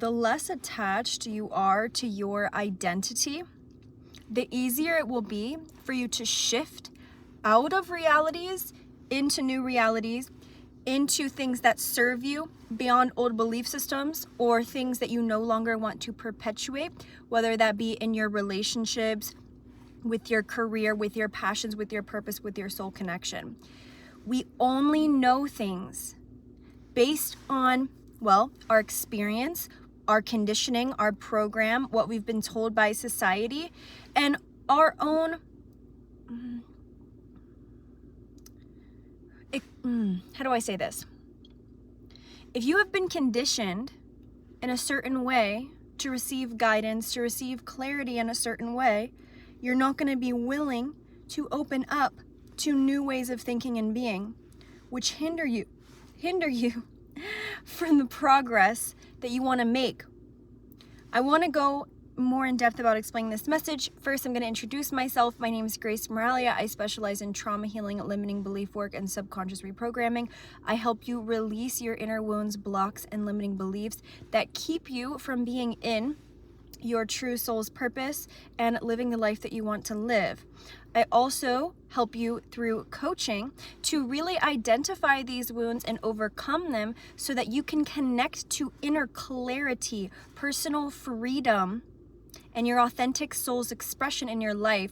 the less attached you are to your identity, the easier it will be for you to shift out of realities into new realities, into things that serve you beyond old belief systems, or things that you no longer want to perpetuate, whether that be in your relationships, with your career, with your passions, with your purpose, with your soul connection. We only know things based on, well, our experience, our conditioning, our program, what we've been told by society, and our own, how do I say this? If you have been conditioned in a certain way to receive guidance, to receive clarity in a certain way, you're not going to be willing to open up to new ways of thinking and being, which hinder you from the progress that you want to make. I want to go more in depth about explaining this message. First, I'm going to introduce myself. My name is Grace Moralia. I specialize in trauma healing, limiting belief work, and subconscious reprogramming. I help you release your inner wounds, blocks, and limiting beliefs that keep you from being in your true soul's purpose and living the life that you want to live. I also help you through coaching to really identify these wounds and overcome them so that you can connect to inner clarity, personal freedom, and your authentic soul's expression in your life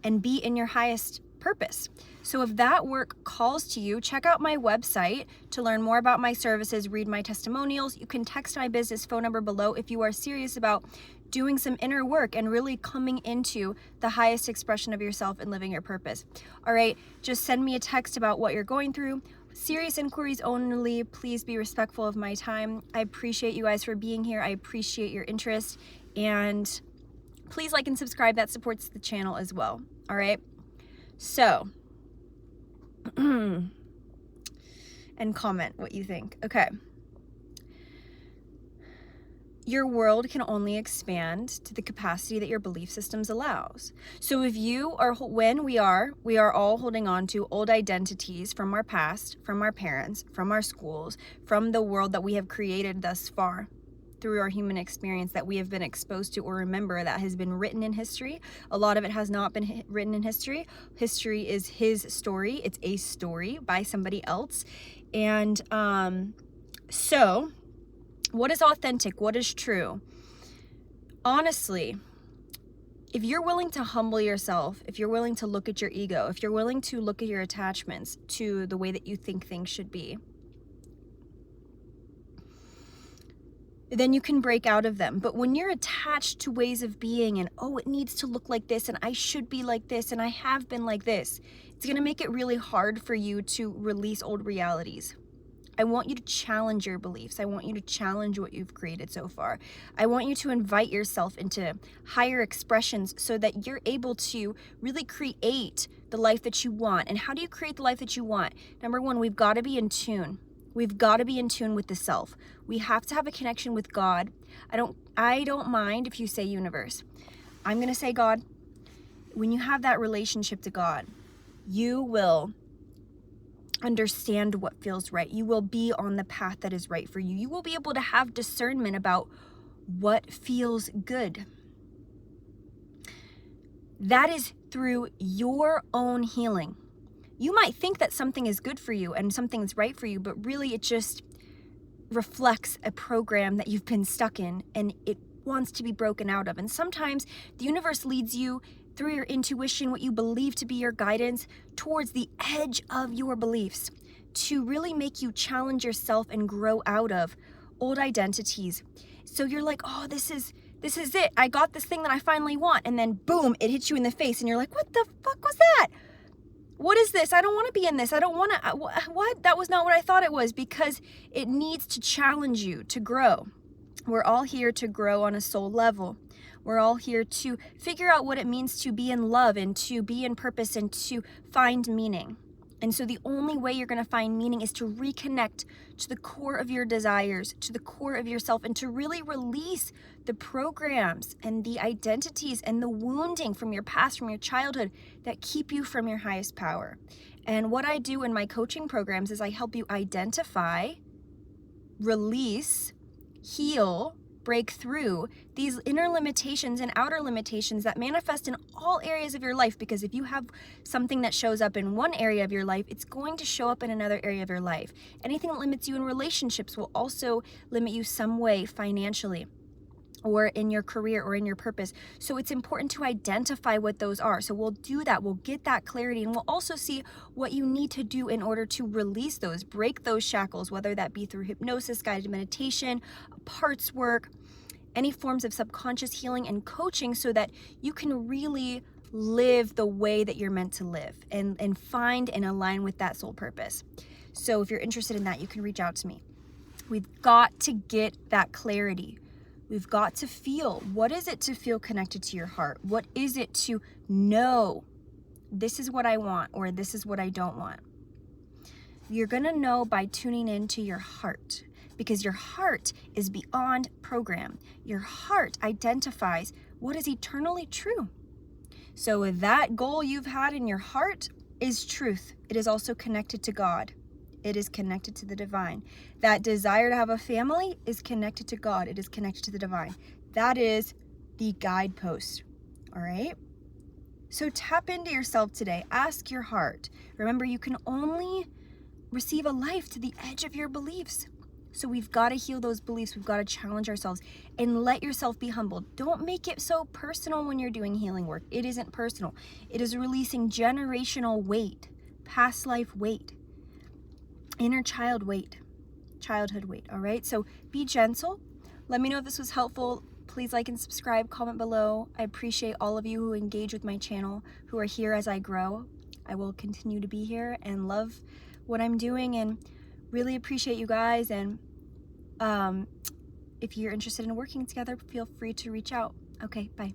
and be in your highest purpose. So if that work calls to you, check out my website to learn more about my services, read my testimonials. You can text my business phone number below if you are serious about doing some inner work and really coming into the highest expression of yourself and living your purpose. All right, just send me a text about what you're going through. Serious inquiries only. Please be respectful of my time. I appreciate you guys for being here. I appreciate your interest, and please like and subscribe. That supports the channel as well. All right. So, and comment what you think. Okay. Your world can only expand to the capacity that your belief systems allows. So if you are, we are all holding on to old identities from our past, from our parents, from our schools, from the world that we have created thus far through our human experience that we have been exposed to or remember that has been written in history. A lot of it has not been written in history. History is his story. It's a story by somebody else. And so what is authentic? What is true? Honestly, if you're willing to humble yourself, if you're willing to look at your ego, if you're willing to look at your attachments to the way that you think things should be, then you can break out of them. But when you're attached to ways of being and, oh, it needs to look like this and I should be like this and I have been like this, it's going to make it really hard for you to release old realities. I want you to challenge your beliefs. I want you to challenge what you've created so far. I want you to invite yourself into higher expressions so that you're able to really create the life that you want. And how do you create the life that you want? Number one, we've got to be in tune. We've got to be in tune with the self. We have to have a connection with God. I don't mind if you say universe. I'm going to say God. When you have that relationship to God, you will understand what feels right. You will be on the path that is right for you. You will be able to have discernment about what feels good. That is through your own healing. You might think that something is good for you and something's right for you, but really it just reflects a program that you've been stuck in and it wants to be broken out of. And sometimes the universe leads you through your intuition, what you believe to be your guidance, towards the edge of your beliefs to really make you challenge yourself and grow out of old identities. So you're like, oh, this is it. I got this thing that I finally want. And then boom, it hits you in the face and you're like, what the fuck was that? What is this? I don't want to be in this. I don't want to, what? That was not what I thought it was, because it needs to challenge you to grow. We're all here to grow on a soul level. We're all here to figure out what it means to be in love and to be in purpose and to find meaning. And so the only way you're going to find meaning is to reconnect to the core of your desires, to the core of yourself, and to really release the programs and the identities and the wounding from your past, from your childhood, that keep you from your highest power. And what I do in my coaching programs is I help you identify, release, heal, break through these inner limitations and outer limitations that manifest in all areas of your life. Because if you have something that shows up in one area of your life, it's going to show up in another area of your life. Anything that limits you in relationships will also limit you some way financially, or in your career, or in your purpose. So it's important to identify what those are. So we'll do that, we'll get that clarity, and we'll also see what you need to do in order to release those, break those shackles, whether that be through hypnosis, guided meditation, parts work, any forms of subconscious healing and coaching, so that you can really live the way that you're meant to live and find and align with that soul purpose. So if you're interested in that, you can reach out to me. We've got to get that clarity. We've got to feel. What is it to feel connected to your heart? What is it to know this is what I want, or this is what I don't want? You're going to know by tuning into your heart, because your heart is beyond program. Your heart identifies what is eternally true. So that goal you've had in your heart is truth. It is also connected to God. It is connected to the divine. That desire to have a family is connected to God. It is connected to the divine. That is the guidepost. All right? So tap into yourself today. Ask your heart. Remember, you can only receive a life to the edge of your beliefs. So we've got to heal those beliefs. We've got to challenge ourselves and let yourself be humbled. Don't make it so personal when you're doing healing work. It isn't personal. It is releasing generational weight, past life weight, inner child weight, childhood weight. All right, so be gentle. Let me know if this was helpful. Please like and subscribe, comment below. I appreciate all of you who engage with my channel, who are here as I grow. I will continue to be here and love what I'm doing, and really appreciate you guys. And if you're interested in working together, feel free to reach out. Okay, bye.